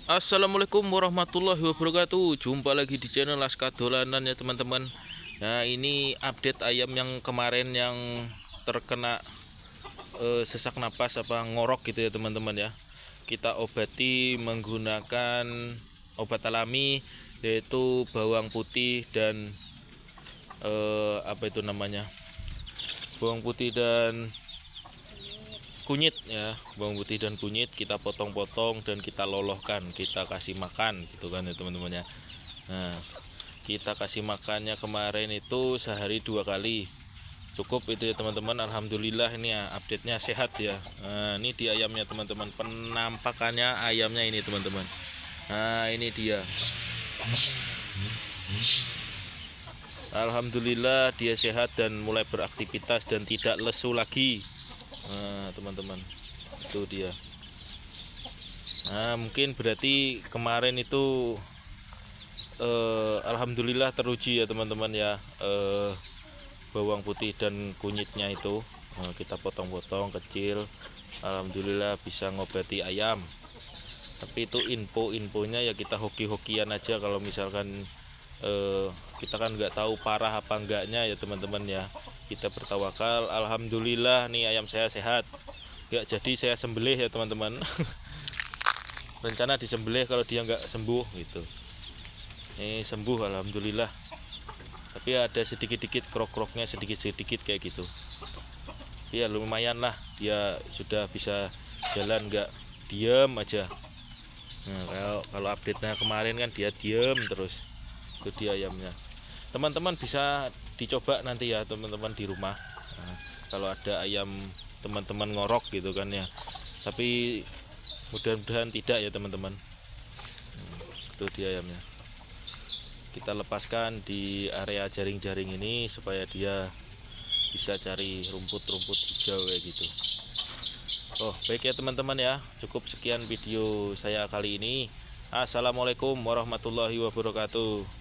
Assalamualaikum warahmatullahi wabarakatuh. Jumpa lagi di channel Laskar Dolanan ya teman-teman. Nah, ini update ayam yang kemarin yang terkena sesak napas apa ngorok gitu ya teman-teman ya. Kita obati menggunakan obat alami, yaitu bawang putih dan apa itu namanya, bawang putih dan kunyit ya. Bawang putih dan kunyit kita potong-potong dan kita lolohkan, kita kasih makan gitu kan ya teman-teman ya. Nah, kita kasih makannya kemarin itu sehari 2 kali, cukup itu ya teman-teman. Alhamdulillah ini ya update-nya sehat ya. Nah, ini di ayamnya teman-teman, penampakannya ayamnya ini teman-teman. Nah, ini dia. Alhamdulillah dia sehat dan mulai beraktivitas dan tidak lesu lagi. Nah, teman-teman, itu dia. Nah, mungkin berarti kemarin itu alhamdulillah teruji ya teman-teman ya. Bawang putih dan kunyitnya itu kita potong-potong kecil, alhamdulillah bisa ngobati ayam. Tapi itu infonya ya, kita hoki-hokian aja. Kalau misalkan kita kan nggak tahu parah apa enggaknya ya teman-teman ya. Kita bertawakal, alhamdulillah nih ayam saya sehat. Nggak jadi saya sembelih ya teman-teman. Rencana disembelih kalau dia nggak sembuh gitu. Ini sembuh alhamdulillah. Tapi ada sedikit-sedikit krok-kroknya, sedikit-sedikit kayak gitu. Ya lumayan lah, dia sudah bisa jalan, nggak diem aja. Nah, kalau update-nya kemarin kan dia diem terus. Itu dia ayamnya. Teman-teman bisa dicoba nanti ya teman-teman di rumah. Nah, kalau ada ayam teman-teman ngorok gitu kan ya. Tapi mudah-mudahan tidak ya teman-teman. Itu dia ayamnya. Kita lepaskan di area jaring-jaring ini supaya dia bisa cari rumput-rumput hijau kayak gitu. Oh, baik ya teman-teman ya. Cukup sekian video saya kali ini. Assalamualaikum warahmatullahi wabarakatuh.